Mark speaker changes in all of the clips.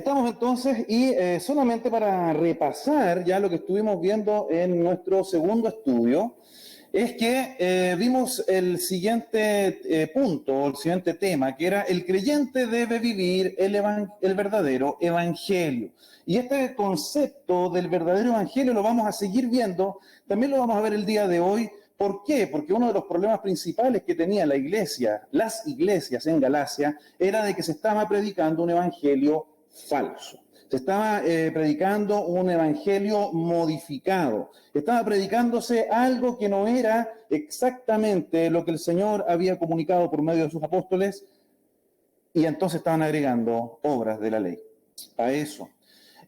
Speaker 1: estamos entonces y solamente para repasar ya lo que estuvimos viendo en nuestro segundo estudio, es que vimos el siguiente punto, el siguiente tema, que era el creyente debe vivir el verdadero evangelio. Y este concepto del verdadero evangelio lo vamos a seguir viendo, también lo vamos a ver el día de hoy. ¿Por qué? Porque uno de los problemas principales que tenía la iglesia, las iglesias en Galacia, era de que se estaba predicando un evangelio falso. Se estaba predicando un evangelio modificado. Estaba predicándose algo que no era exactamente lo que el Señor había comunicado por medio de sus apóstoles, y entonces estaban agregando obras de la ley a eso.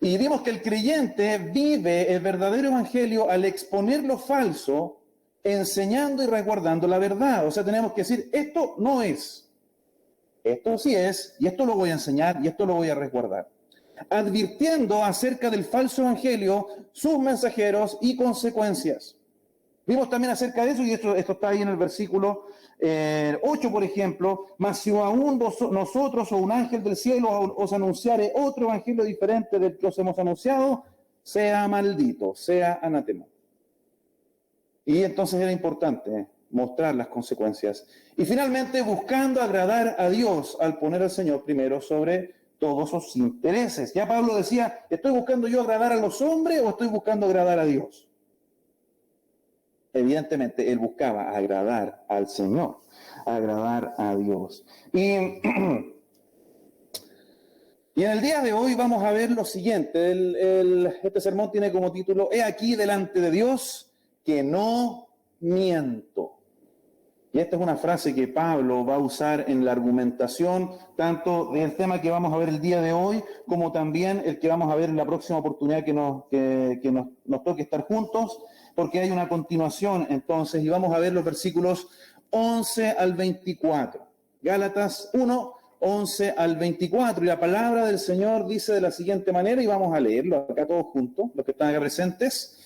Speaker 1: Y vimos que el creyente vive el verdadero evangelio al exponer lo falso, enseñando y resguardando la verdad. O sea, tenemos que decir, esto no es, esto sí es, y esto lo voy a enseñar, y esto lo voy a resguardar. Advirtiendo acerca del falso evangelio, sus mensajeros y consecuencias. Vimos también acerca de eso, y esto está ahí en el versículo 8, por ejemplo, mas si aún nosotros o un ángel del cielo os anunciare otro evangelio diferente del que os hemos anunciado, sea maldito, sea anatema. Y entonces era importante mostrar las consecuencias. Y finalmente, buscando agradar a Dios al poner al Señor primero sobre todos sus intereses. Ya Pablo decía, ¿estoy buscando yo agradar a los hombres o estoy buscando agradar a Dios? Evidentemente, él buscaba agradar al Señor, agradar a Dios. Y en el día de hoy vamos a ver lo siguiente. Este sermón tiene como título, He aquí delante de Dios que no miento. Y esta es una frase que Pablo va a usar en la argumentación, tanto del tema que vamos a ver el día de hoy, como también el que vamos a ver en la próxima oportunidad que nos toque estar juntos, porque hay una continuación entonces, y vamos a ver los versículos 11 al 24. Gálatas 1, 11 al 24. Y la palabra del Señor dice de la siguiente manera, y vamos a leerlo acá todos juntos, los que están acá presentes.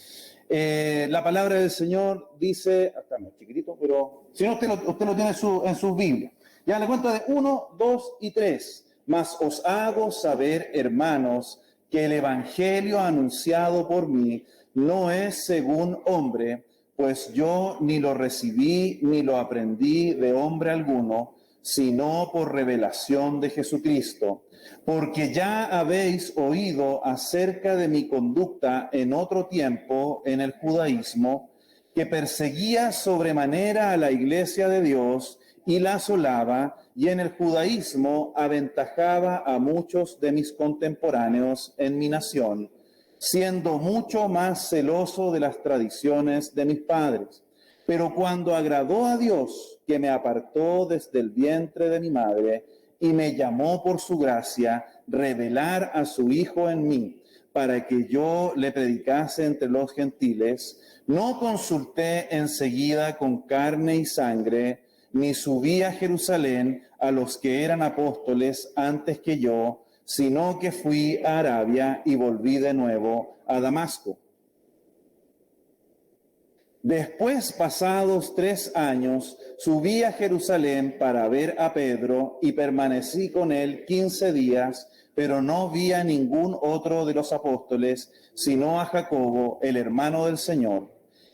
Speaker 1: La palabra del Señor dice, está muy chiquitito, pero si no usted lo tiene en sus Biblias. Ya le cuento de 1, 2 y 3. Mas os hago saber, hermanos, que el evangelio anunciado por mí no es según hombre, pues yo ni lo recibí ni lo aprendí de hombre alguno, sino por revelación de Jesucristo. Porque ya habéis oído acerca de mi conducta en otro tiempo en el judaísmo, que perseguía sobremanera a la iglesia de Dios y la asolaba, y en el judaísmo aventajaba a muchos de mis contemporáneos en mi nación, siendo mucho más celoso de las tradiciones de mis padres. Pero cuando agradó a Dios, que me apartó desde el vientre de mi madre, y me llamó por su gracia, revelar a su Hijo en mí, para que yo le predicase entre los gentiles, no consulté enseguida con carne y sangre, ni subí a Jerusalén a los que eran apóstoles antes que yo, sino que fui a Arabia y volví de nuevo a Damasco. Después, pasados 3 años, subí a Jerusalén para ver a Pedro y permanecí con él 15 días, pero no vi a ningún otro de los apóstoles, sino a Jacobo, el hermano del Señor.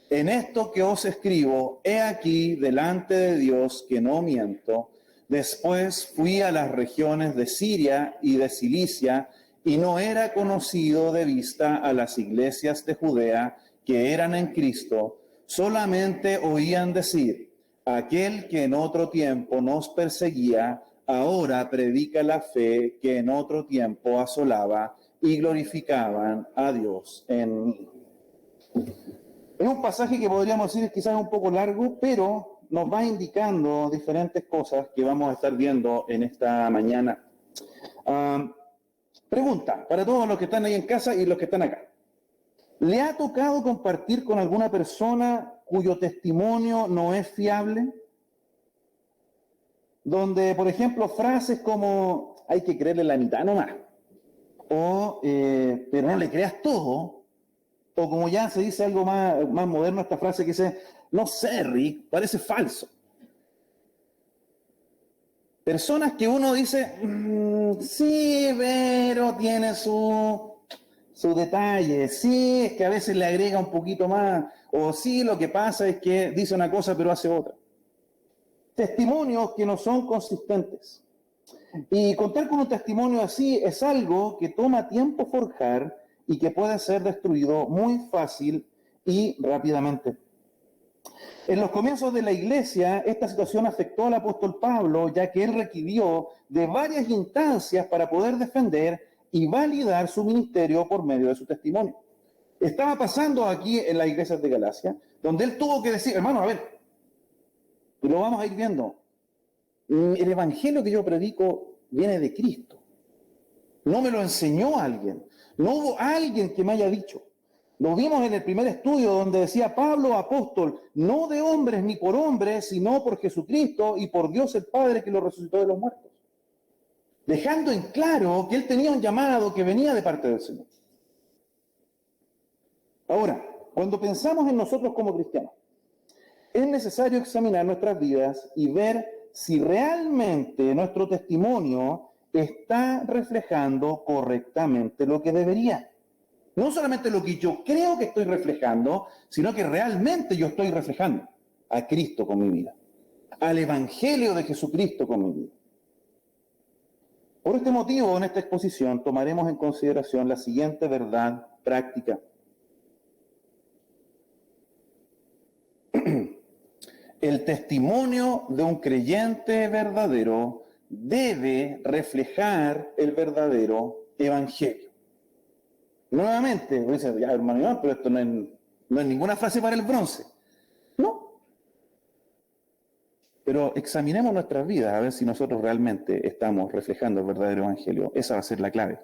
Speaker 1: En esto que os escribo, he aquí delante de Dios que no miento. Después fui a las regiones de Siria y de Cilicia, y no era conocido de vista a las iglesias de Judea que eran en Cristo. Solamente oían decir, aquel que en otro tiempo nos perseguía, ahora predica la fe que en otro tiempo asolaba, y glorificaban a Dios en mí. Es un pasaje que podríamos decir es quizás un poco largo, pero nos va indicando diferentes cosas que vamos a estar viendo en esta mañana. Pregunta para todos los que están ahí en casa y los que están acá. ¿Le ha tocado compartir con alguna persona cuyo testimonio no es fiable? Donde, por ejemplo, frases como hay que creerle la mitad nomás, o pero no le creas todo, o como ya se dice algo más moderno, esta frase que dice, no sé, Rick, parece falso. Personas que uno dice, sí, pero tiene su detalle, sí, es que a veces le agrega un poquito más, o sí, lo que pasa es que dice una cosa pero hace otra. Testimonios que no son consistentes. Y contar con un testimonio así es algo que toma tiempo forjar y que puede ser destruido muy fácil y rápidamente. En los comienzos de la iglesia, esta situación afectó al apóstol Pablo, ya que él requirió de varias instancias para poder defender y validar su ministerio por medio de su testimonio. Estaba pasando aquí en las iglesias de Galacia, donde él tuvo que decir, hermano, a ver, y lo vamos a ir viendo, el evangelio que yo predico viene de Cristo. No me lo enseñó alguien. No hubo alguien que me haya dicho. Lo vimos en el primer estudio donde decía Pablo, apóstol, no de hombres ni por hombres, sino por Jesucristo y por Dios el Padre que lo resucitó de los muertos. Dejando en claro que él tenía un llamado que venía de parte del Señor. Ahora, cuando pensamos en nosotros como cristianos, es necesario examinar nuestras vidas y ver si realmente nuestro testimonio está reflejando correctamente lo que debería. No solamente lo que yo creo que estoy reflejando, sino que realmente yo estoy reflejando a Cristo con mi vida, al Evangelio de Jesucristo con mi vida. Por este motivo, en esta exposición tomaremos en consideración la siguiente verdad práctica. El testimonio de un creyente verdadero debe reflejar el verdadero evangelio. Nuevamente, dice, ya hermano Iván, pero esto no es ninguna frase para el bronce. No. Pero examinemos nuestras vidas a ver si nosotros realmente estamos reflejando el verdadero evangelio. Esa va a ser la clave.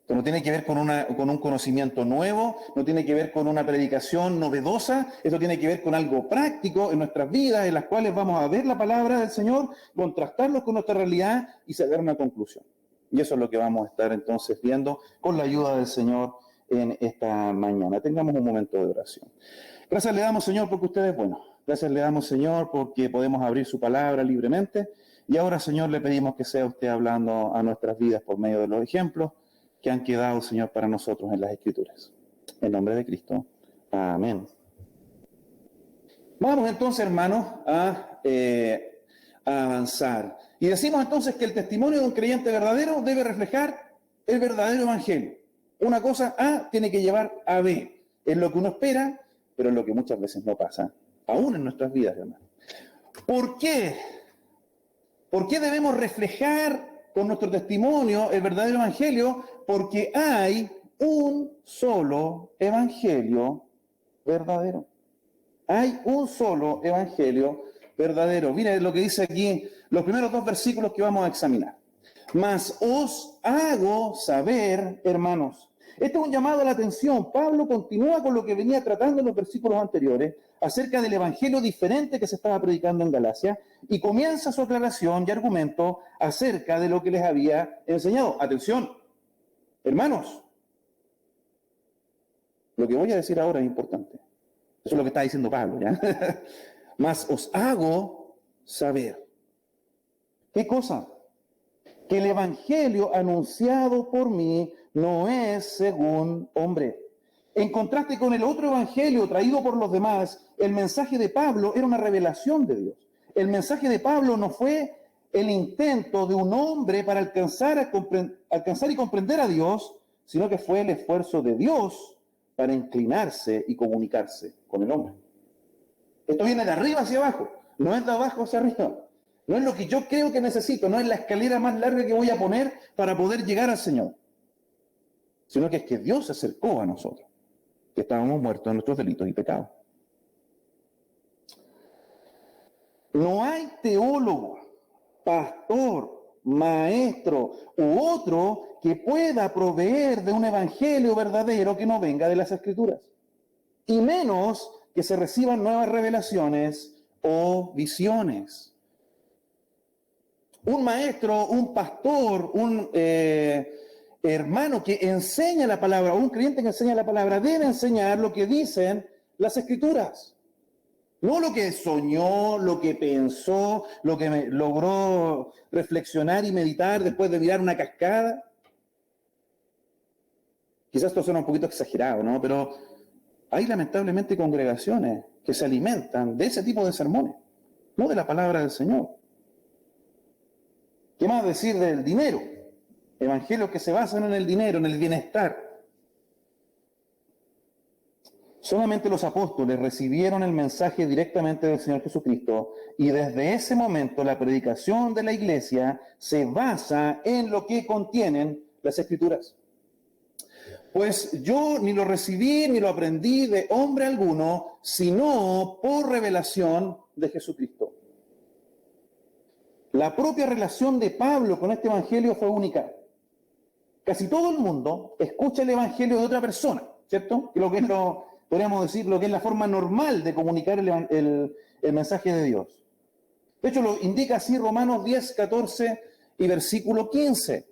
Speaker 1: Esto no tiene que ver con un conocimiento nuevo, no tiene que ver con una predicación novedosa, esto tiene que ver con algo práctico en nuestras vidas, en las cuales vamos a ver la palabra del Señor, contrastarlo con nuestra realidad y sacar una conclusión. Y eso es lo que vamos a estar entonces viendo con la ayuda del Señor en esta mañana. Tengamos un momento de oración. Gracias le damos, Señor, porque usted es bueno. Gracias le damos, Señor, porque podemos abrir su palabra libremente. Y ahora, Señor, le pedimos que sea usted hablando a nuestras vidas por medio de los ejemplos que han quedado, Señor, para nosotros en las Escrituras. En nombre de Cristo. Amén. Vamos entonces, hermanos, a avanzar. Y decimos entonces que el testimonio de un creyente verdadero debe reflejar el verdadero evangelio. Una cosa A tiene que llevar a B. Es lo que uno espera, pero es lo que muchas veces no pasa, aún en nuestras vidas, hermanos. ¿Por qué? ¿Por qué debemos reflejar con nuestro testimonio el verdadero evangelio? Porque hay un solo evangelio verdadero. Hay un solo evangelio verdadero. Mire lo que dice aquí los primeros dos versículos que vamos a examinar. Mas os hago saber, hermanos. Este es un llamado a la atención. Pablo continúa con lo que venía tratando en los versículos anteriores acerca del evangelio diferente que se estaba predicando en Galacia y comienza su aclaración y argumento acerca de lo que les había enseñado. Atención, hermanos, lo que voy a decir ahora es importante. Eso es lo que está diciendo Pablo, ¿ya? Mas os hago saber. ¿Qué cosa? Que el evangelio anunciado por mí no es según hombre. En contraste con el otro evangelio traído por los demás, el mensaje de Pablo era una revelación de Dios. El mensaje de Pablo no fue el intento de un hombre para alcanzar y comprender a Dios, sino que fue el esfuerzo de Dios para inclinarse y comunicarse con el hombre. Esto viene de arriba hacia abajo, no es de abajo hacia arriba. No es lo que yo creo que necesito, no es la escalera más larga que voy a poner para poder llegar al Señor, sino que es que Dios se acercó a nosotros, que estábamos muertos en nuestros delitos y pecados. No hay teólogo, pastor, maestro u otro que pueda proveer de un evangelio verdadero que no venga de las Escrituras, y menos que se reciban nuevas revelaciones o visiones. Un maestro, un pastor, un hermano que enseña la palabra, o un creyente que enseña la palabra, debe enseñar lo que dicen las Escrituras. No lo que soñó, lo que pensó, lo que logró reflexionar y meditar después de mirar una cascada. Quizás esto suena un poquito exagerado, ¿no? Pero hay lamentablemente congregaciones que se alimentan de ese tipo de sermones, no de la palabra del Señor. ¿Qué más decir del dinero? Evangelios que se basan en el dinero, en el bienestar. Solamente los apóstoles recibieron el mensaje directamente del Señor Jesucristo y desde ese momento la predicación de la iglesia se basa en lo que contienen las Escrituras. Pues yo ni lo recibí ni lo aprendí de hombre alguno, sino por revelación de Jesucristo. La propia relación de Pablo con este evangelio fue única. Casi todo el mundo escucha el evangelio de otra persona, ¿cierto? Lo que es podríamos decir, lo que es la forma normal de comunicar el mensaje de Dios. De hecho, lo indica así Romanos 10, 14 y versículo 15.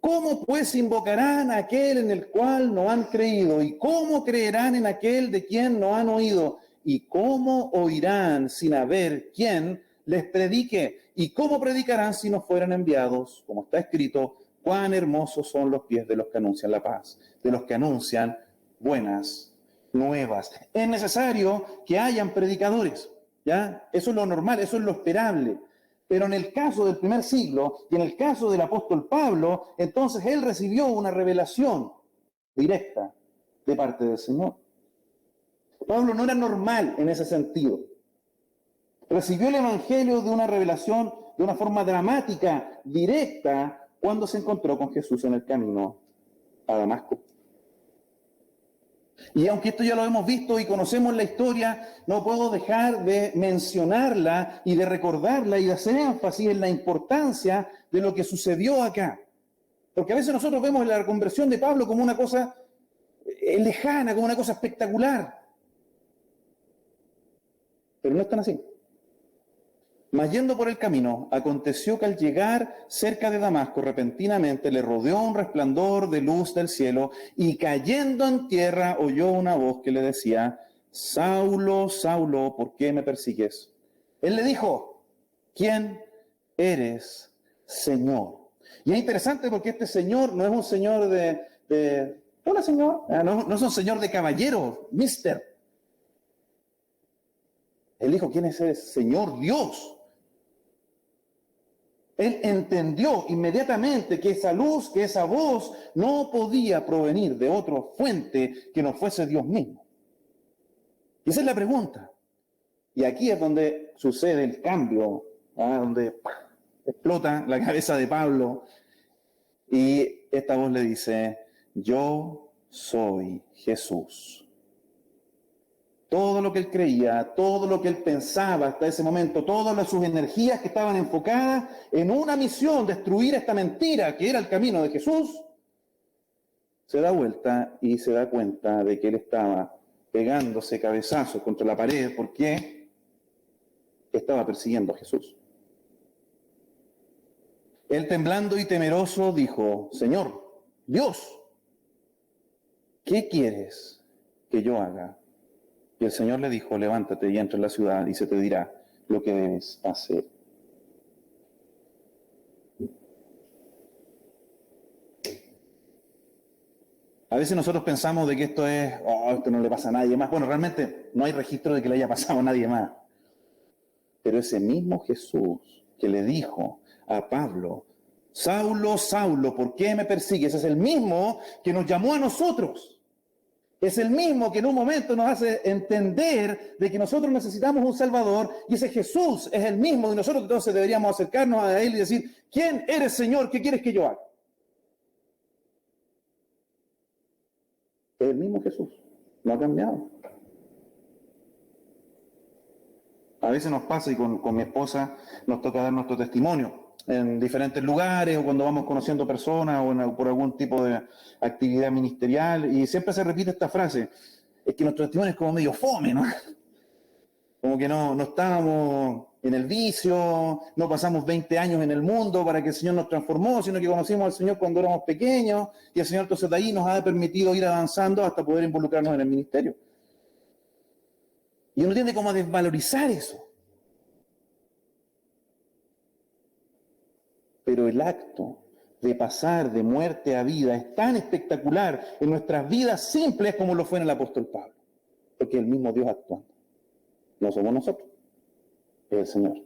Speaker 1: ¿Cómo pues invocarán a aquel en el cual no han creído? ¿Y cómo creerán en aquel de quien no han oído? ¿Y cómo oirán sin haber quien les predique? ¿Y cómo predicarán si no fueran enviados? Como está escrito, cuán hermosos son los pies de los que anuncian la paz, de los que anuncian buenas nuevas. Es necesario que hayan predicadores, ¿ya? Eso es lo normal, eso es lo esperable. Pero en el caso del primer siglo y en el caso del apóstol Pablo, entonces él recibió una revelación directa de parte del Señor. Pablo no era normal en ese sentido. Recibió el evangelio de una revelación de una forma dramática, directa, cuando se encontró con Jesús en el camino a Damasco. Y aunque esto ya lo hemos visto y conocemos la historia, no puedo dejar de mencionarla y de recordarla y de hacer énfasis en la importancia de lo que sucedió acá. Porque a veces nosotros vemos la conversión de Pablo como una cosa lejana, como una cosa espectacular. Pero no es tan así. Mas yendo por el camino, aconteció que al llegar cerca de Damasco, repentinamente le rodeó un resplandor de luz del cielo, y cayendo en tierra oyó una voz que le decía, Saulo, Saulo, ¿por qué me persigues? Él le dijo, ¿quién eres, Señor? Y es interesante porque este Señor no es un Señor de hola, Señor, no es un Señor de caballero, mister. Él dijo, ¿quién es ese Señor? Dios. Él entendió inmediatamente que esa luz, que esa voz no podía provenir de otra fuente que no fuese Dios mismo. Y esa es la pregunta. Y aquí es donde sucede el cambio, donde explota la cabeza de Pablo y esta voz le dice, yo soy Jesús. Todo lo que él creía, todo lo que él pensaba hasta ese momento, todas sus energías que estaban enfocadas en una misión, destruir esta mentira que era el camino de Jesús, se da vuelta y se da cuenta de que él estaba pegándose cabezazos contra la pared porque estaba persiguiendo a Jesús. Él temblando y temeroso dijo, Señor, Dios, ¿qué quieres que yo haga? Y el Señor le dijo, levántate y entra en la ciudad y se te dirá lo que debes hacer. A veces nosotros pensamos de que esto esto no le pasa a nadie más. Bueno, realmente no hay registro de que le haya pasado a nadie más. Pero ese mismo Jesús que le dijo a Pablo, Saulo, Saulo, ¿por qué me persigues? Es el mismo que nos llamó a nosotros. Es el mismo que en un momento nos hace entender de que nosotros necesitamos un Salvador y ese Jesús es el mismo y nosotros entonces deberíamos acercarnos a Él y decir, ¿quién eres, Señor? ¿Qué quieres que yo haga? Es el mismo Jesús, no ha cambiado. A veces nos pasa y con mi esposa nos toca dar nuestro testimonio en diferentes lugares o cuando vamos conociendo personas o por algún tipo de actividad ministerial y siempre se repite esta frase, es que nuestro testimonio es como medio fome, ¿no? Como que no estábamos en el vicio, no pasamos 20 años en el mundo para que el Señor nos transformó, sino que conocimos al Señor cuando éramos pequeños y el Señor entonces de ahí nos ha permitido ir avanzando hasta poder involucrarnos en el ministerio. Y uno tiende como a desvalorizar eso. Pero el acto de pasar de muerte a vida es tan espectacular en nuestras vidas simples como lo fue en el apóstol Pablo. Porque es el mismo Dios actuando. No somos nosotros, es el Señor.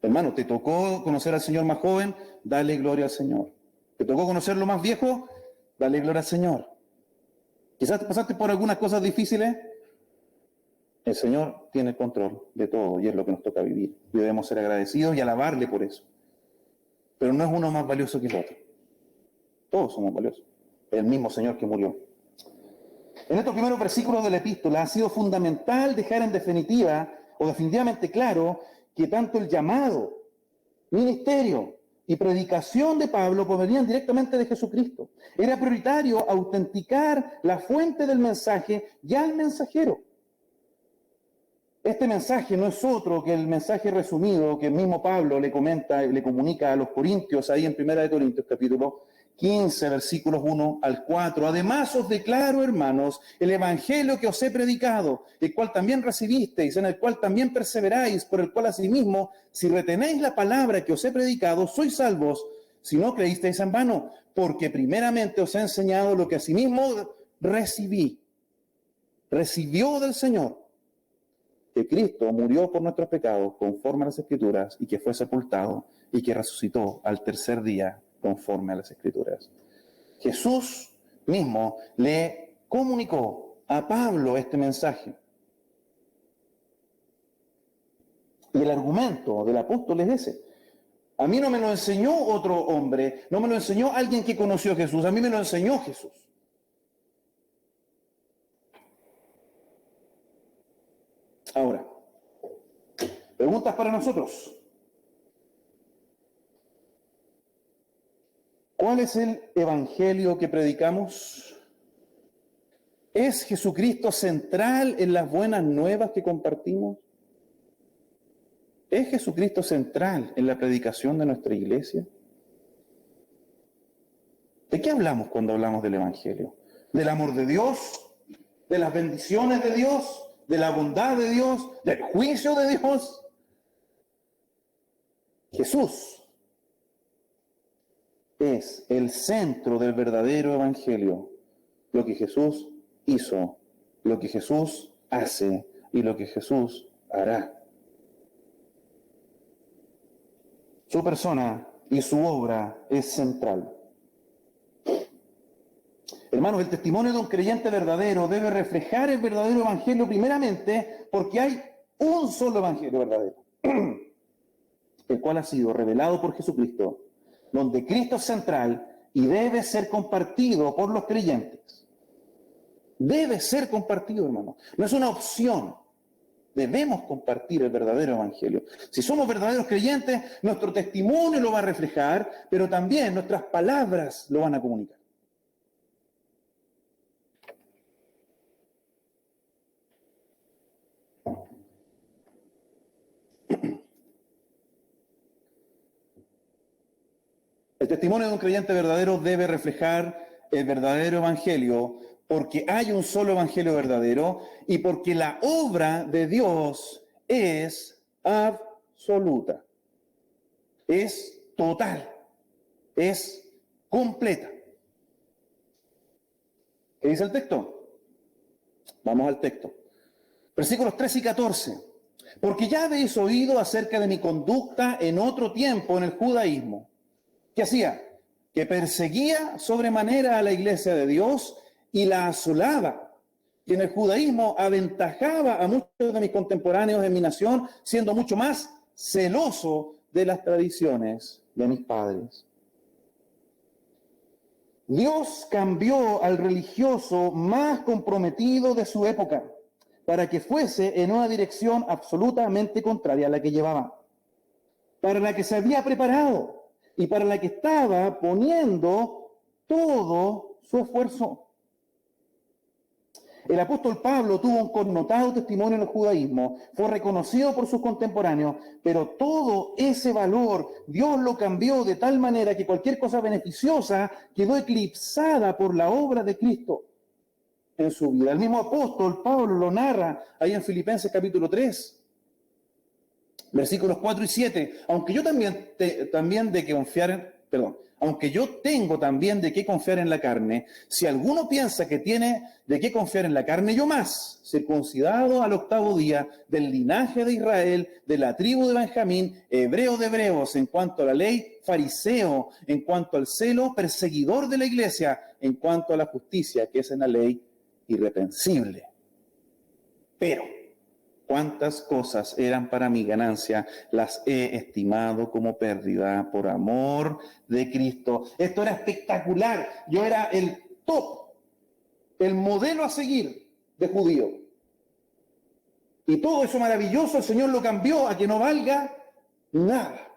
Speaker 1: Hermano, ¿te tocó conocer al Señor más joven? Dale gloria al Señor. ¿Te tocó conocerlo más viejo? Dale gloria al Señor. Quizás te pasaste por algunas cosas difíciles. El Señor tiene el control de todo y es lo que nos toca vivir. Y debemos ser agradecidos y alabarle por eso. Pero no es uno más valioso que el otro. Todos somos valiosos. El mismo Señor que murió. En estos primeros versículos de la epístola ha sido fundamental dejar en definitiva o definitivamente claro que tanto el llamado, ministerio y predicación de Pablo provenían directamente de Jesucristo. Era prioritario autenticar la fuente del mensaje y al mensajero. Este mensaje no es otro que el mensaje resumido que el mismo Pablo le comenta y le comunica a los corintios, ahí en 1 Corintios capítulo 15, versículos 1 al 4. Además os declaro, hermanos, el evangelio que os he predicado, el cual también recibisteis, en el cual también perseveráis, por el cual asimismo, si retenéis la palabra que os he predicado, sois salvos, si no creísteis en vano, porque primeramente os he enseñado lo que asimismo recibió del Señor, que Cristo murió por nuestros pecados conforme a las Escrituras y que fue sepultado y que resucitó al tercer día conforme a las Escrituras. Jesús mismo le comunicó a Pablo este mensaje. Y el argumento del apóstol es ese. A mí no me lo enseñó otro hombre, no me lo enseñó alguien que conoció a Jesús, a mí me lo enseñó Jesús. Ahora, preguntas para nosotros. ¿Cuál es el evangelio que predicamos? ¿Es Jesucristo central en las buenas nuevas que compartimos? ¿Es Jesucristo central en la predicación de nuestra iglesia? ¿De qué hablamos cuando hablamos del evangelio? ¿Del amor de Dios? ¿De las bendiciones de Dios? ¿De la bondad de Dios? ¿Del juicio de Dios? Jesús es el centro del verdadero evangelio. Lo que Jesús hizo, lo que Jesús hace y lo que Jesús hará. Su persona y su obra es central. Hermanos, el testimonio de un creyente verdadero debe reflejar el verdadero evangelio primeramente porque hay un solo evangelio verdadero, el cual ha sido revelado por Jesucristo, donde Cristo es central y debe ser compartido por los creyentes. Debe ser compartido, hermano. No es una opción. Debemos compartir el verdadero evangelio. Si somos verdaderos creyentes, nuestro testimonio lo va a reflejar, pero también nuestras palabras lo van a comunicar. El testimonio de un creyente verdadero debe reflejar el verdadero evangelio, porque hay un solo evangelio verdadero y porque la obra de Dios es absoluta, es total, es completa. ¿Qué dice el texto? Vamos al texto. Versículos 13 y 14. Porque ya habéis oído acerca de mi conducta en otro tiempo en el judaísmo. ¿Qué hacía? Que perseguía sobremanera a la iglesia de Dios y la asolaba. Y en el judaísmo aventajaba a muchos de mis contemporáneos en mi nación, siendo mucho más celoso de las tradiciones de mis padres. Dios cambió al religioso más comprometido de su época para que fuese en una dirección absolutamente contraria a la que llevaba, para la que se había preparado y para la que estaba poniendo todo su esfuerzo. El apóstol Pablo tuvo un connotado testimonio en el judaísmo, fue reconocido por sus contemporáneos, pero todo ese valor Dios lo cambió de tal manera que cualquier cosa beneficiosa quedó eclipsada por la obra de Cristo. en su vida. El mismo apóstol Pablo lo narra ahí en Filipenses capítulo 3, versículos 4 y 7. Aunque yo aunque yo tengo también de qué confiar en la carne, si alguno piensa que tiene de qué confiar en la carne, yo más, circuncidado al 8º día, del linaje de Israel, de la tribu de Benjamín, hebreo de hebreos, en cuanto a la ley, fariseo, en cuanto al celo, perseguidor de la iglesia, en cuanto a la justicia, que es en la ley, irreprensible. Pero cuántas cosas eran para mi ganancia, las he estimado como pérdida por amor de Cristo. Esto era espectacular. Yo era el top, el modelo a seguir de judío. Y todo eso maravilloso el Señor lo cambió a que no valga nada.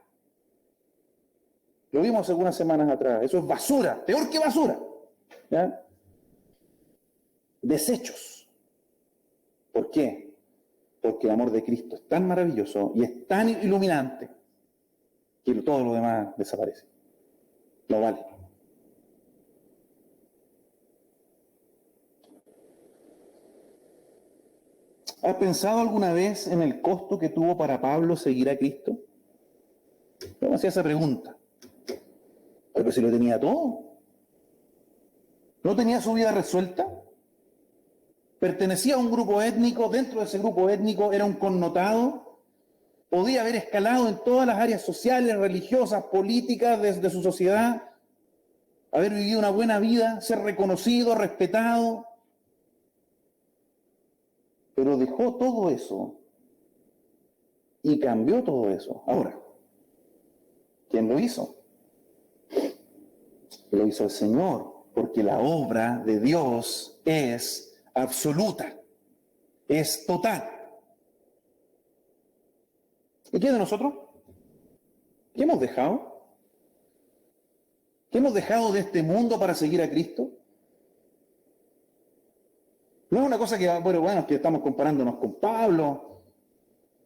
Speaker 1: Lo vimos algunas semanas atrás. Eso es basura, peor que basura. ¿Ya? Desechos. ¿Por qué? Porque el amor de Cristo es tan maravilloso y es tan iluminante que todo lo demás desaparece. No vale. ¿Has pensado alguna vez en el costo que tuvo para Pablo seguir a Cristo? Yo me hacía esa pregunta. Pero si lo tenía todo. ¿No tenía su vida resuelta? Pertenecía a un grupo étnico, dentro de ese grupo étnico era un connotado, podía haber escalado en todas las áreas sociales, religiosas, políticas de su sociedad, haber vivido una buena vida, ser reconocido, respetado, pero dejó todo eso y cambió todo eso. Ahora, ¿quién lo hizo? Lo hizo el Señor, porque la obra de Dios es absoluta, es total. ¿Y qué de nosotros? ¿Qué hemos dejado? ¿Qué hemos dejado de este mundo para seguir a Cristo? No es una cosa que, bueno, es que estamos comparándonos con Pablo,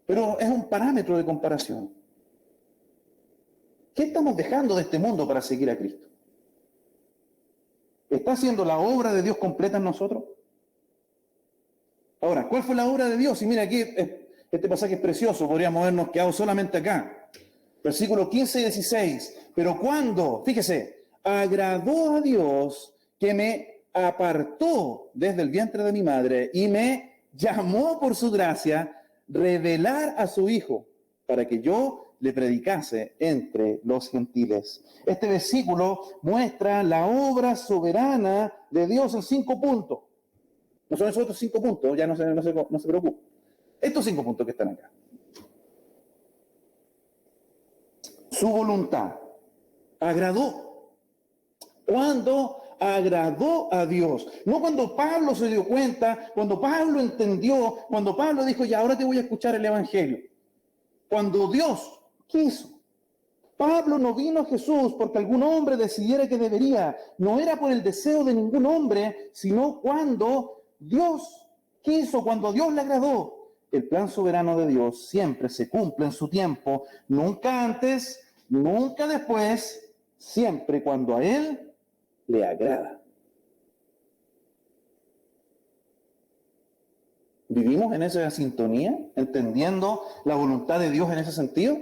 Speaker 1: pero es un parámetro de comparación. ¿Qué estamos dejando de este mundo para seguir a Cristo? ¿Está siendo la obra de Dios completa en nosotros? Ahora, ¿cuál fue la obra de Dios? Y mira aquí, este pasaje es precioso, podríamos habernos quedado solamente acá. Versículos 15 y 16. Pero cuando, fíjese, agradó a Dios que me apartó desde el vientre de mi madre y me llamó por su gracia, revelar a su Hijo para que yo le predicase entre los gentiles. Este versículo muestra la obra soberana de Dios en 5 puntos. No son esos otros 5 puntos, ya no se preocupe. Estos 5 puntos que están acá. Su voluntad agradó. ¿Cuándo agradó a Dios? No cuando Pablo se dio cuenta, cuando Pablo entendió, cuando Pablo dijo, ya ahora te voy a escuchar el Evangelio. Cuando Dios quiso. Pablo no vino a Jesús porque algún hombre decidiera que debería. No era por el deseo de ningún hombre, sino cuando Dios quiso, cuando Dios le agradó. El plan soberano de Dios siempre se cumple en su tiempo, nunca antes, nunca después, siempre cuando a Él le agrada. ¿Vivimos en esa sintonía, entendiendo la voluntad de Dios en ese sentido?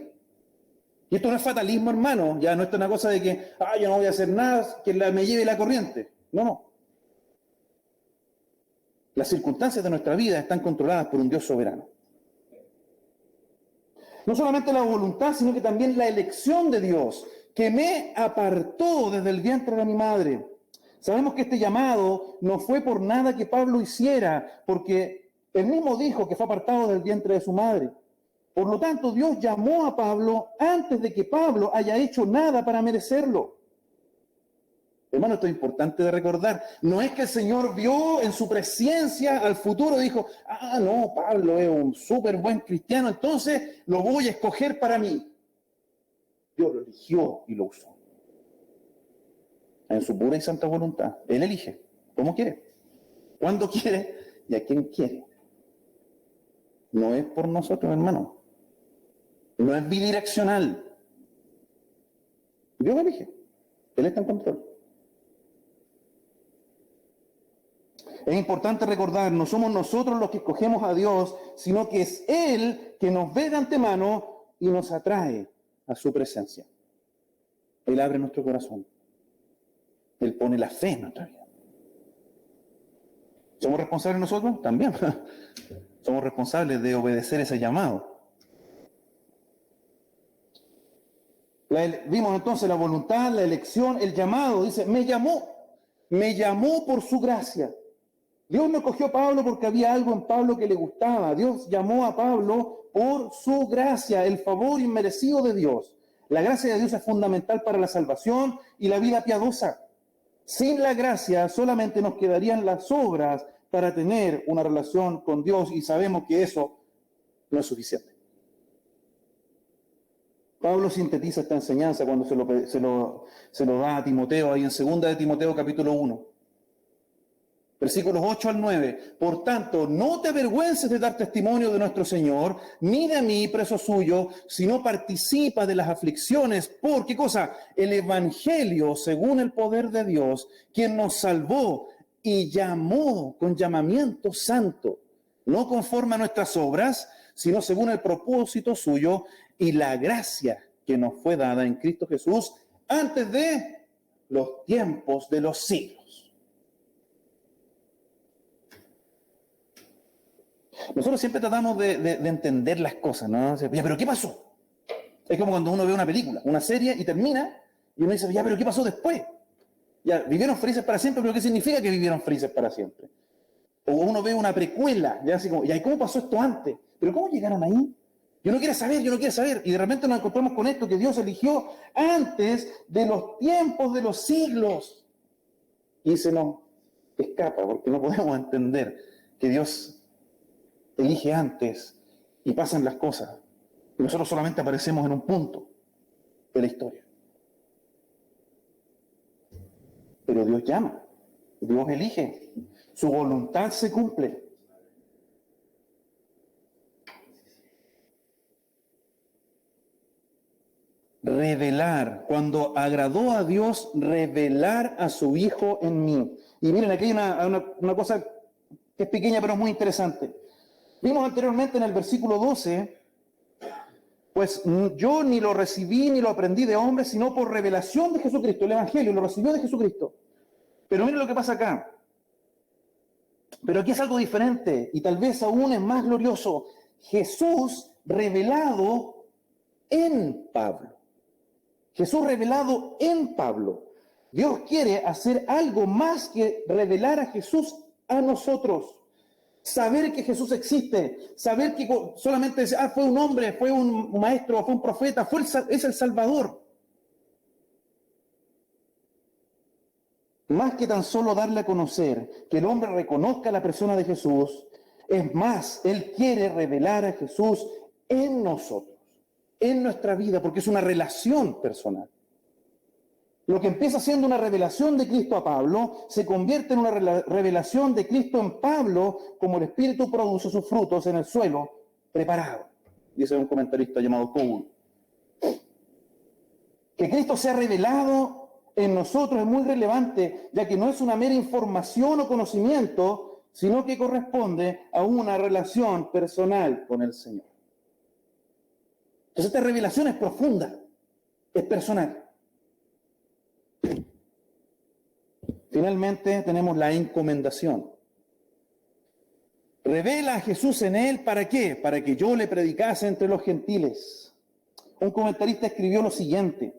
Speaker 1: Y esto no es fatalismo, hermano, ya no es una cosa de que, yo no voy a hacer nada que me lleve la corriente. No. Las circunstancias de nuestra vida están controladas por un Dios soberano. No solamente la voluntad, sino que también la elección de Dios, que me apartó desde el vientre de mi madre. Sabemos que este llamado no fue por nada que Pablo hiciera, porque él mismo dijo que fue apartado del vientre de su madre. Por lo tanto, Dios llamó a Pablo antes de que Pablo haya hecho nada para merecerlo. Hermano, esto es importante de recordar. No es que el Señor vio en su presencia al futuro y dijo, no, Pablo es un súper buen cristiano, entonces lo voy a escoger para mí. Dios lo eligió y lo usó. En su pura y santa voluntad. Él elige, como quiere, cuando quiere y a quien quiere. No es por nosotros, hermano. No es bidireccional. Dios elige. Él está en control. Es importante recordar, no somos nosotros los que escogemos a Dios, sino que es Él que nos ve de antemano y nos atrae a su presencia. Él abre nuestro corazón. Él pone la fe en nuestra vida. ¿Somos responsables nosotros? También. Somos responsables de obedecer ese llamado. Vimos entonces la voluntad, la elección, el llamado. Dice, me llamó por su gracia. Dios no cogió a Pablo porque había algo en Pablo que le gustaba. Dios llamó a Pablo por su gracia, el favor inmerecido de Dios. La gracia de Dios es fundamental para la salvación y la vida piadosa. Sin la gracia solamente nos quedarían las obras para tener una relación con Dios y sabemos que eso no es suficiente. Pablo sintetiza esta enseñanza cuando se lo da a Timoteo, ahí en 2 de Timoteo capítulo 1. Versículos 8 al 9. Por tanto, no te avergüences de dar testimonio de nuestro Señor, ni de mí, preso suyo, sino participa de las aflicciones por, ¿qué cosa? El Evangelio, según el poder de Dios, quien nos salvó y llamó con llamamiento santo, no conforme a nuestras obras, sino según el propósito suyo y la gracia que nos fue dada en Cristo Jesús antes de los tiempos de los siglos. Nosotros siempre tratamos de entender las cosas, ¿no? Ya, pero ¿qué pasó? Es como cuando uno ve una película, una serie y termina, y uno dice, ya, pero ¿qué pasó después? Ya, vivieron felices para siempre, pero ¿qué significa que vivieron felices para siempre? O uno ve una precuela, ya así como, ya, ¿y cómo pasó esto antes? ¿Pero cómo llegaron ahí? Yo no quiero saber. Y de repente nos encontramos con esto que Dios eligió antes de los tiempos de los siglos. Y se nos escapa, porque no podemos entender que Dios elige antes y pasan las cosas. Y nosotros solamente aparecemos en un punto de la historia. Pero Dios llama, Dios elige, su voluntad se cumple. Revelar, cuando agradó a Dios, revelar a su Hijo en mí. Y miren, aquí hay una cosa que es pequeña pero es muy interesante. Vimos anteriormente en el versículo 12, pues yo ni lo recibí ni lo aprendí de hombre, sino por revelación de Jesucristo. El Evangelio lo recibió de Jesucristo. Pero miren lo que pasa acá. Pero aquí es algo diferente y tal vez aún es más glorioso. Jesús revelado en Pablo. Jesús revelado en Pablo. Dios quiere hacer algo más que revelar a Jesús a nosotros. Saber que Jesús existe, saber que solamente fue un hombre, fue un maestro, fue un profeta, es el Salvador. Más que tan solo darle a conocer, que el hombre reconozca la persona de Jesús, es más, Él quiere revelar a Jesús en nosotros, en nuestra vida, porque es una relación personal. Lo que empieza siendo una revelación de Cristo a Pablo, se convierte en una revelación de Cristo en Pablo, como el Espíritu produce sus frutos en el suelo preparado. Dice un comentarista llamado Cole. Que Cristo sea revelado en nosotros es muy relevante, ya que no es una mera información o conocimiento, sino que corresponde a una relación personal con el Señor. Entonces esta revelación es profunda, es personal. Finalmente tenemos la encomendación. Revela a Jesús en él, ¿para qué? Para que yo le predicase entre los gentiles. Un comentarista escribió lo siguiente: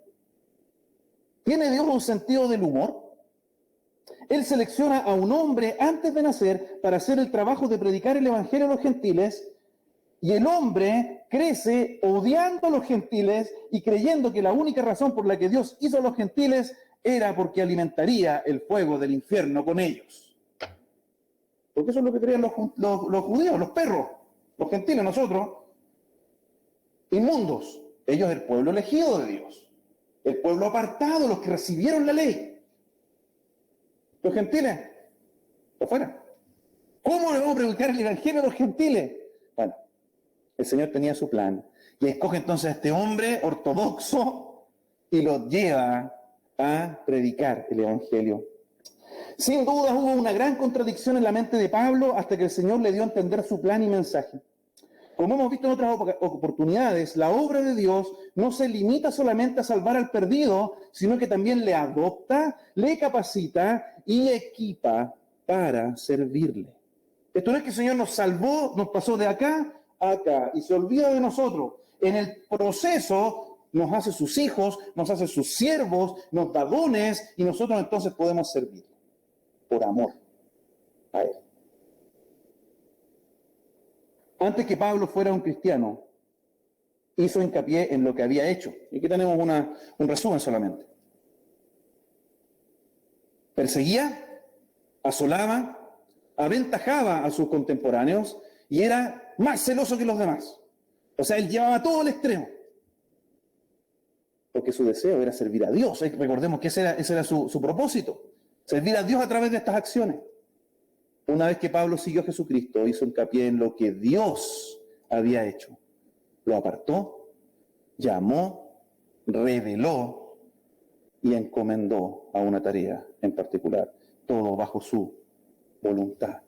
Speaker 1: ¿tiene Dios un sentido del humor? Él selecciona a un hombre antes de nacer para hacer el trabajo de predicar el evangelio a los gentiles, y el hombre crece odiando a los gentiles y creyendo que la única razón por la que Dios hizo a los gentiles era porque alimentaría el fuego del infierno con ellos. Porque eso es lo que creían los judíos, los perros, los gentiles, nosotros, inmundos. Ellos el pueblo elegido de Dios, el pueblo apartado, los que recibieron la ley. Los gentiles, afuera. ¿Cómo le vamos a predicar el evangelio a los gentiles? Bueno, el Señor tenía su plan y escoge entonces a este hombre ortodoxo y lo lleva a predicar el evangelio. Sin duda hubo una gran contradicción en la mente de Pablo hasta que el Señor le dio a entender su plan y mensaje. Como hemos visto en otras oportunidades, la obra de Dios no se limita solamente a salvar al perdido, sino que también le adopta, le capacita y equipa para servirle. Esto no es que el Señor nos salvó, nos pasó de acá a acá y se olvida de nosotros. En el proceso nos hace sus hijos, nos hace sus siervos, nos da dones y nosotros entonces podemos servir por amor a Él. Antes que Pablo fuera un cristiano, hizo hincapié en lo que había hecho. Y aquí tenemos un resumen solamente. Perseguía, asolaba, aventajaba a sus contemporáneos y era más celoso que los demás. O sea, él llevaba todo al extremo. Porque su deseo era servir a Dios. Recordemos que ese era su propósito. Servir a Dios a través de estas acciones. Una vez que Pablo siguió a Jesucristo, hizo hincapié en lo que Dios había hecho. Lo apartó, llamó, reveló y encomendó a una tarea en particular. Todo bajo su voluntad.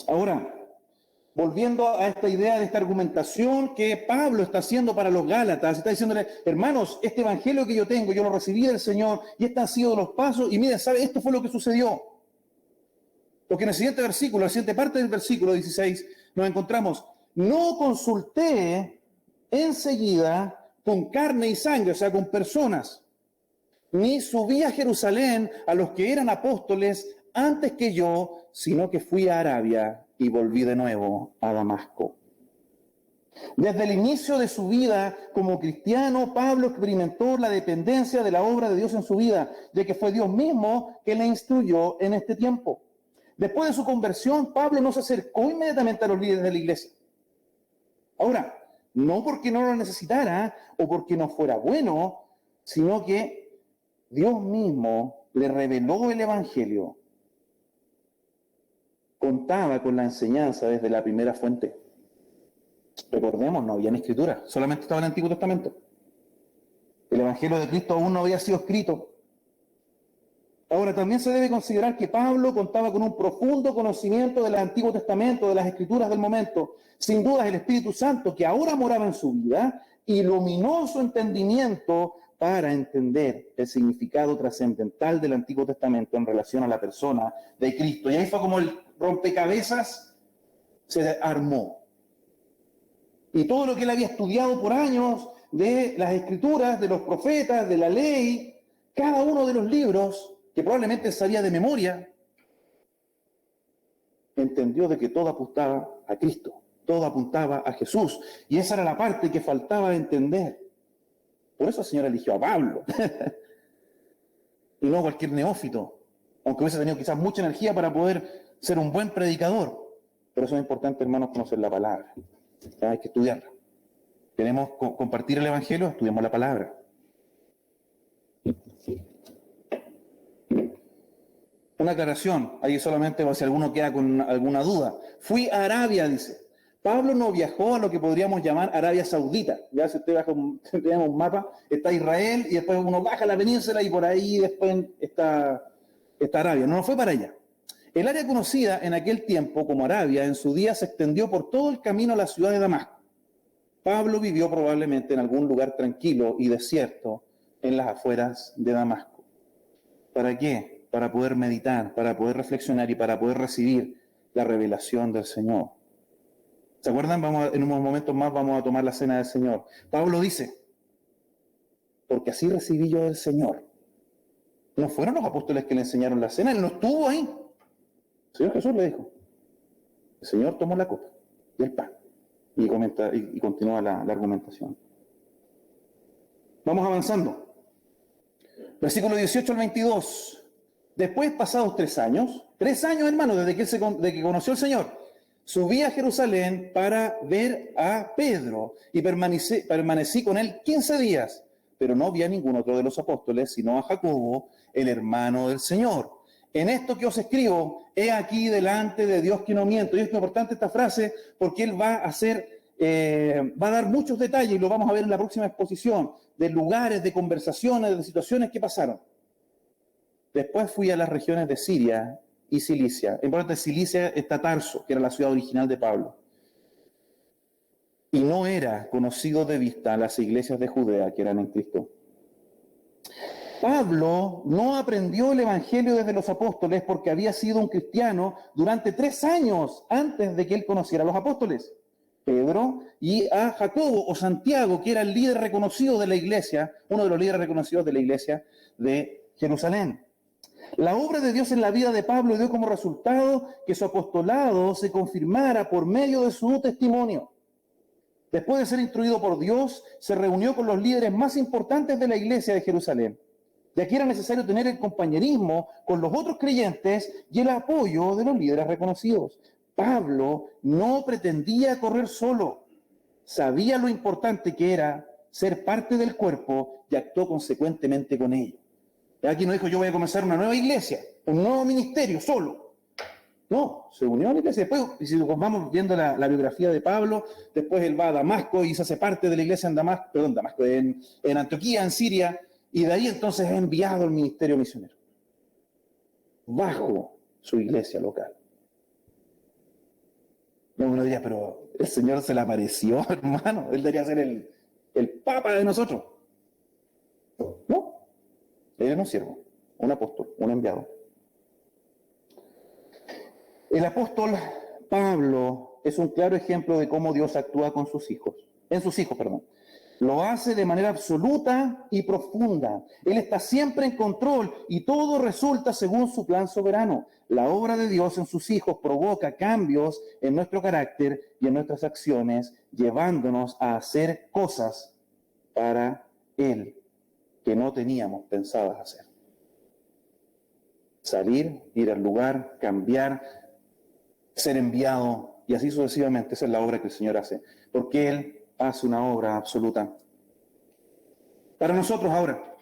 Speaker 1: Ahora, volviendo a esta idea de esta argumentación que Pablo está haciendo para los Gálatas, está diciéndole, hermanos, este evangelio que yo tengo, yo lo recibí del Señor y estos han sido los pasos y miren, ¿sabe? Esto fue lo que sucedió. Porque en el siguiente versículo, la siguiente parte del versículo 16, nos encontramos, no consulté enseguida con carne y sangre, o sea, con personas, ni subí a Jerusalén a los que eran apóstoles antes que yo, sino que fui a Arabia y volví de nuevo a Damasco. Desde el inicio de su vida como cristiano, Pablo experimentó la dependencia de la obra de Dios en su vida, de que fue Dios mismo que le instruyó en este tiempo. Después de su conversión, Pablo no se acercó inmediatamente a los líderes de la iglesia. Ahora, no porque no lo necesitara o porque no fuera bueno, sino que Dios mismo le reveló el evangelio. Contaba con la enseñanza desde la primera fuente. Recordemos, no había escritura, solamente estaba el Antiguo Testamento. El Evangelio de Cristo aún no había sido escrito. Ahora, también se debe considerar que Pablo contaba con un profundo conocimiento del Antiguo Testamento, de las Escrituras del momento. Sin duda, el Espíritu Santo, que ahora moraba en su vida, iluminó su entendimiento para entender el significado trascendental del Antiguo Testamento en relación a la persona de Cristo. Y ahí fue como el rompecabezas se armó. Y todo lo que él había estudiado por años de las Escrituras, de los profetas, de la ley, cada uno de los libros que probablemente sabía de memoria, entendió de que todo apuntaba a Cristo, todo apuntaba a Jesús. Y esa era la parte que faltaba de entender. Por eso el Señor eligió a Pablo. Y no a cualquier neófito, aunque hubiese tenido quizás mucha energía para poder ser un buen predicador. Por eso es importante, hermanos, conocer la palabra. Hay que estudiarla. Queremos compartir el Evangelio, estudiamos la palabra. Una aclaración, ahí solamente si alguno queda con alguna duda. Fui a Arabia, dice. Pablo no viajó a lo que podríamos llamar Arabia Saudita. Ya si usted baja tenemos un mapa, está Israel y después uno baja la península y por ahí después está Arabia. No fue para allá. El área conocida en aquel tiempo como Arabia, en su día se extendió por todo el camino a la ciudad de Damasco. Pablo vivió probablemente en algún lugar tranquilo y desierto en las afueras de Damasco. ¿Para qué? Para poder meditar, para poder reflexionar y para poder recibir la revelación del Señor. ¿Se acuerdan? En unos momentos más vamos a tomar la cena del Señor. Pablo dice, porque así recibí yo del Señor. No fueron los apóstoles que le enseñaron la cena, él no estuvo ahí. El Señor Jesús le dijo, el Señor tomó la copa y el pan. Y continúa la argumentación. Vamos avanzando. Versículo 18 al 22. Después, pasados 3 años, hermanos, desde que conoció al Señor, subí a Jerusalén para ver a Pedro y permanecí con él 15 días, pero no vi a ningún otro de los apóstoles, sino a Jacobo, el hermano del Señor. En esto que os escribo, he aquí delante de Dios que no miento. Y es importante esta frase porque él va a dar muchos detalles, y lo vamos a ver en la próxima exposición, de lugares, de conversaciones, de situaciones que pasaron. Después fui a las regiones de Siria y Cilicia. En parte de Cilicia está Tarso, que era la ciudad original de Pablo. Y no era conocido de vista las iglesias de Judea que eran en Cristo. Pablo no aprendió el Evangelio desde los apóstoles porque había sido un cristiano durante 3 años antes de que él conociera a los apóstoles, Pedro, y a Jacobo o Santiago, que era el líder reconocido de la iglesia, uno de los líderes reconocidos de la iglesia de Jerusalén. La obra de Dios en la vida de Pablo dio como resultado que su apostolado se confirmara por medio de su testimonio. Después de ser instruido por Dios, se reunió con los líderes más importantes de la iglesia de Jerusalén. Y aquí era necesario tener el compañerismo con los otros creyentes y el apoyo de los líderes reconocidos. Pablo no pretendía correr solo. Sabía lo importante que era ser parte del cuerpo y actuó consecuentemente con ello. Aquí no dijo, yo voy a comenzar una nueva iglesia, un nuevo ministerio solo. No, se unió a la iglesia. Después, si vamos viendo la biografía de Pablo, después él va a Damasco y se hace parte de la iglesia en Damasco, en Antioquía, en Siria, y de ahí entonces es enviado al ministerio misionero, bajo su iglesia local. Uno diría, pero el Señor se le apareció, hermano, él debería ser el papa de nosotros. No, él era un siervo, un apóstol, un enviado. El apóstol Pablo es un claro ejemplo de cómo Dios actúa con sus hijos, Lo hace de manera absoluta y profunda. Él está siempre en control y todo resulta según su plan soberano. La obra de Dios en sus hijos provoca cambios en nuestro carácter y en nuestras acciones, llevándonos a hacer cosas para Él que no teníamos pensadas hacer. Salir, ir al lugar, cambiar, ser enviado y así sucesivamente. Esa es la obra que el Señor hace, porque Él hace una obra absoluta. Para nosotros ahora,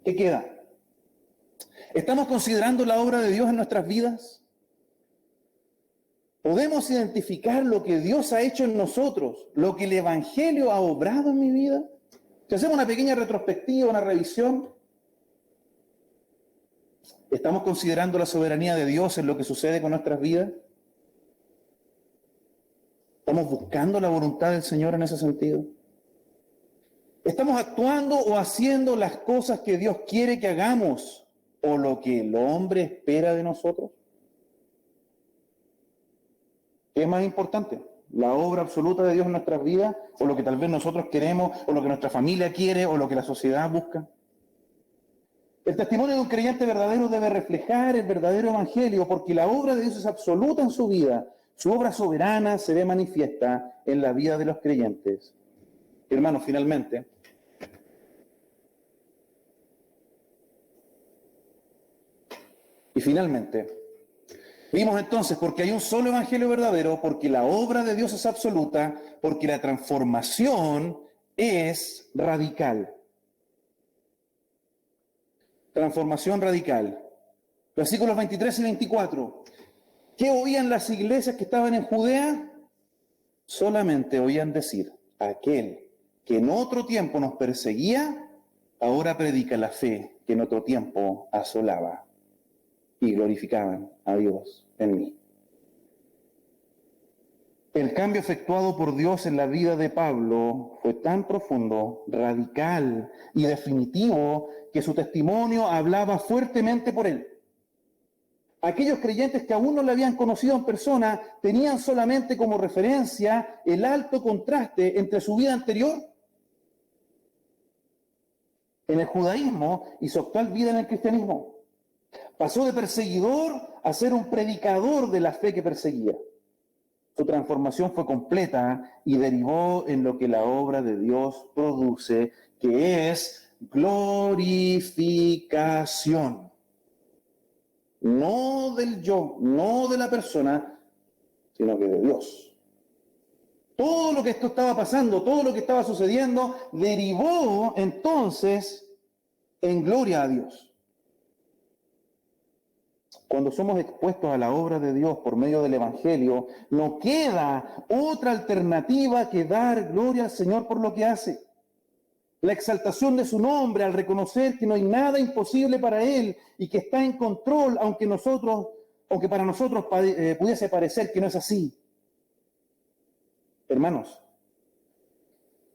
Speaker 1: ¿qué queda? ¿Estamos considerando la obra de Dios en nuestras vidas? ¿Podemos identificar lo que Dios ha hecho en nosotros, lo que el Evangelio ha obrado en mi vida? Si hacemos una pequeña retrospectiva, una revisión, ¿estamos considerando la soberanía de Dios en lo que sucede con nuestras vidas? ¿Estamos buscando la voluntad del Señor en ese sentido? ¿Estamos actuando o haciendo las cosas que Dios quiere que hagamos o lo que el hombre espera de nosotros? ¿Qué es más importante? ¿La obra absoluta de Dios en nuestras vidas o lo que tal vez nosotros queremos o lo que nuestra familia quiere o lo que la sociedad busca? El testimonio de un creyente verdadero debe reflejar el verdadero evangelio porque la obra de Dios es absoluta en su vida. Su obra soberana se ve manifiesta en la vida de los creyentes. Hermanos, finalmente, vimos entonces porque hay un solo evangelio verdadero, porque la obra de Dios es absoluta, porque la transformación es radical. Transformación radical. Versículos 23 y 24. ¿Qué oían las iglesias que estaban en Judea? Solamente oían decir, aquel que en otro tiempo nos perseguía, ahora predica la fe que en otro tiempo asolaba. Y glorificaban a Dios en mí. El cambio efectuado por Dios en la vida de Pablo fue tan profundo, radical y definitivo que su testimonio hablaba fuertemente por él. Aquellos creyentes que aún no le habían conocido en persona tenían solamente como referencia el alto contraste entre su vida anterior en el judaísmo y su actual vida en el cristianismo. Pasó de perseguidor a ser un predicador de la fe que perseguía. Su transformación fue completa y derivó en lo que la obra de Dios produce, que es glorificación. No del yo, no de la persona, sino que de Dios. Todo lo que esto estaba pasando, todo lo que estaba sucediendo, derivó entonces en gloria a Dios. Cuando somos expuestos a la obra de Dios por medio del Evangelio, no queda otra alternativa que dar gloria al Señor por lo que hace. la exaltación de su nombre al reconocer que no hay nada imposible para Él y que está en control, aunque para nosotros pudiese parecer que no es así. Hermanos,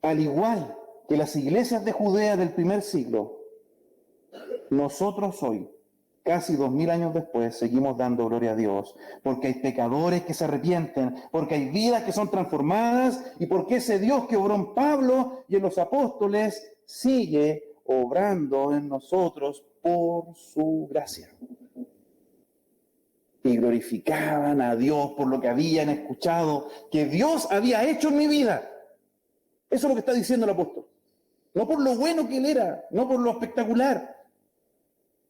Speaker 1: al igual que las iglesias de Judea del primer siglo, nosotros hoy, casi 2000 años después, seguimos dando gloria a Dios, porque hay pecadores que se arrepienten, porque hay vidas que son transformadas y porque ese Dios que obró en Pablo y en los apóstoles sigue obrando en nosotros por su gracia. Y glorificaban a Dios por lo que habían escuchado que Dios había hecho en mi vida. Eso es lo que está diciendo el apóstol. No por lo bueno que él era, no por lo espectacular.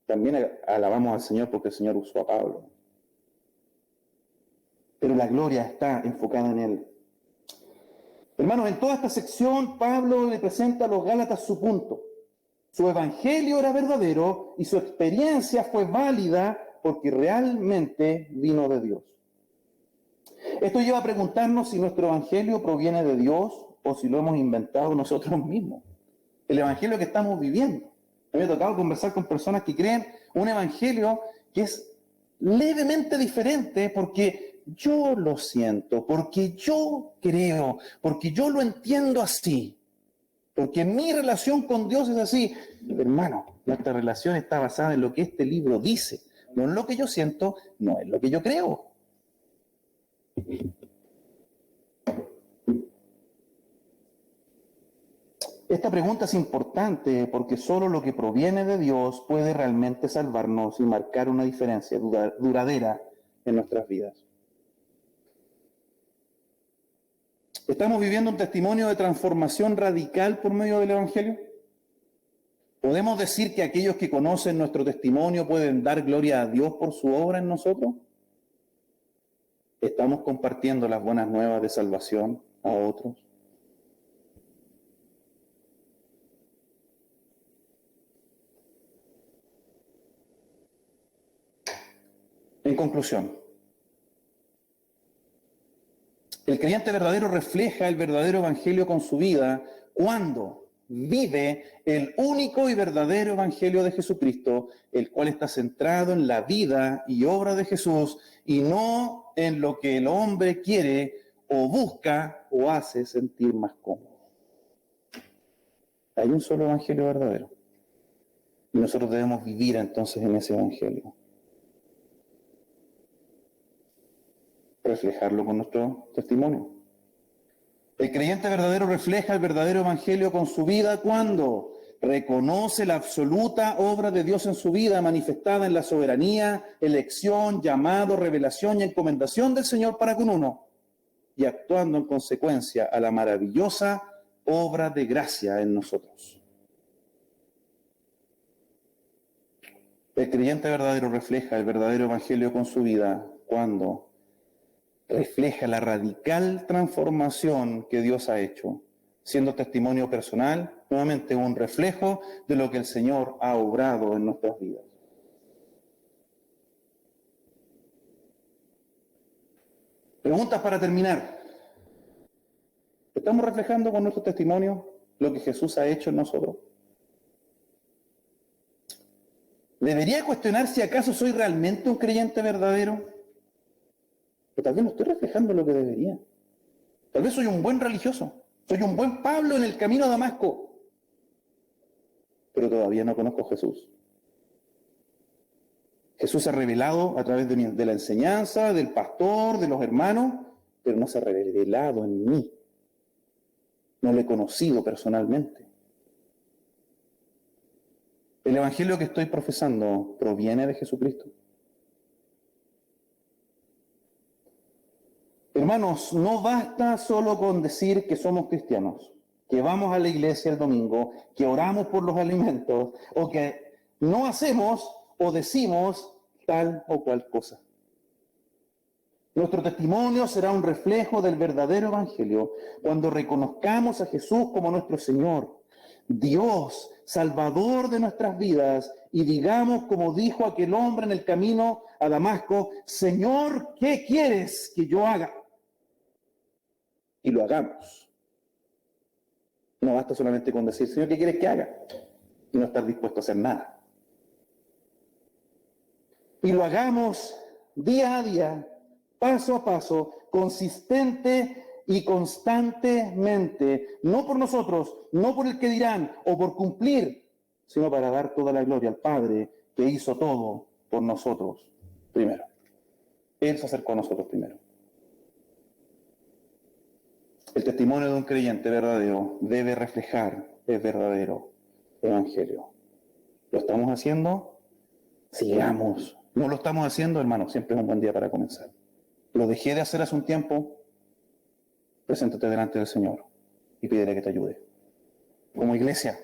Speaker 1: También alabamos al Señor porque el Señor usó a Pablo. Pero la gloria está enfocada en él. Hermanos, en toda esta sección Pablo le presenta a los Gálatas su punto. Su evangelio era verdadero y su experiencia fue válida porque realmente vino de Dios. Esto lleva a preguntarnos si nuestro evangelio proviene de Dios o si lo hemos inventado nosotros mismos. El evangelio que estamos viviendo. A mí me ha tocado conversar con personas que creen un evangelio que es levemente diferente porque yo lo siento, porque yo creo, porque yo lo entiendo así, porque mi relación con Dios es así. Hermano, nuestra relación está basada en lo que este libro dice, no en lo que yo siento, no en lo que yo creo. Esta pregunta es importante porque solo lo que proviene de Dios puede realmente salvarnos y marcar una diferencia duradera en nuestras vidas. ¿Estamos viviendo un testimonio de transformación radical por medio del Evangelio? ¿Podemos decir que aquellos que conocen nuestro testimonio pueden dar gloria a Dios por su obra en nosotros? ¿Estamos compartiendo las buenas nuevas de salvación a otros? En conclusión, el creyente verdadero refleja el verdadero evangelio con su vida cuando vive el único y verdadero evangelio de Jesucristo, el cual está centrado en la vida y obra de Jesús y no en lo que el hombre quiere o busca o hace sentir más cómodo. Hay un solo evangelio verdadero y nosotros debemos vivir entonces en ese evangelio. Reflejarlo con nuestro testimonio. El creyente verdadero refleja el verdadero evangelio con su vida cuando reconoce la absoluta obra de Dios en su vida, manifestada en la soberanía, elección, llamado, revelación y encomendación del Señor para con uno, y actuando en consecuencia a la maravillosa obra de gracia en nosotros. El creyente verdadero refleja el verdadero evangelio con su vida cuando refleja la radical transformación que Dios ha hecho, siendo testimonio personal, nuevamente un reflejo de lo que el Señor ha obrado en nuestras vidas. Preguntas para terminar. ¿Estamos reflejando con nuestro testimonio lo que Jesús ha hecho en nosotros? ¿Debería cuestionar si acaso soy realmente un creyente verdadero? Pero tal vez no estoy reflejando lo que debería. Tal vez soy un buen religioso, soy un buen Pablo en el camino a Damasco, pero todavía no conozco a Jesús. Jesús se ha revelado a través de la enseñanza, del pastor, de los hermanos, pero no se ha revelado en mí. No lo he conocido personalmente. ¿El evangelio que estoy profesando proviene de Jesucristo? Hermanos, no basta solo con decir que somos cristianos, que vamos a la iglesia el domingo, que oramos por los alimentos, o que no hacemos o decimos tal o cual cosa. Nuestro testimonio será un reflejo del verdadero evangelio cuando reconozcamos a Jesús como nuestro Señor, Dios, Salvador de nuestras vidas, y digamos como dijo aquel hombre en el camino a Damasco: Señor, ¿qué quieres que yo haga? Y lo hagamos. No basta solamente con decir, Señor, ¿qué quieres que haga? Y no estar dispuesto a hacer nada. Y lo hagamos día a día, paso a paso, consistente y constantemente, no por nosotros, no por el que dirán o por cumplir, sino para dar toda la gloria al Padre que hizo todo por nosotros primero. Él se acercó a nosotros primero. El testimonio de un creyente verdadero debe reflejar el verdadero evangelio. ¿Lo estamos haciendo? Sigamos. ¿No lo estamos haciendo, hermano? Siempre es un buen día para comenzar. Lo dejé de hacer hace un tiempo. Preséntate delante del Señor y pídele que te ayude. Como iglesia,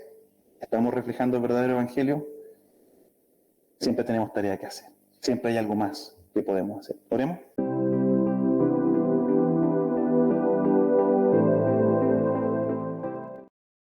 Speaker 1: ¿estamos reflejando el verdadero evangelio? Siempre tenemos tarea que hacer. Siempre hay algo más que podemos hacer. Oremos.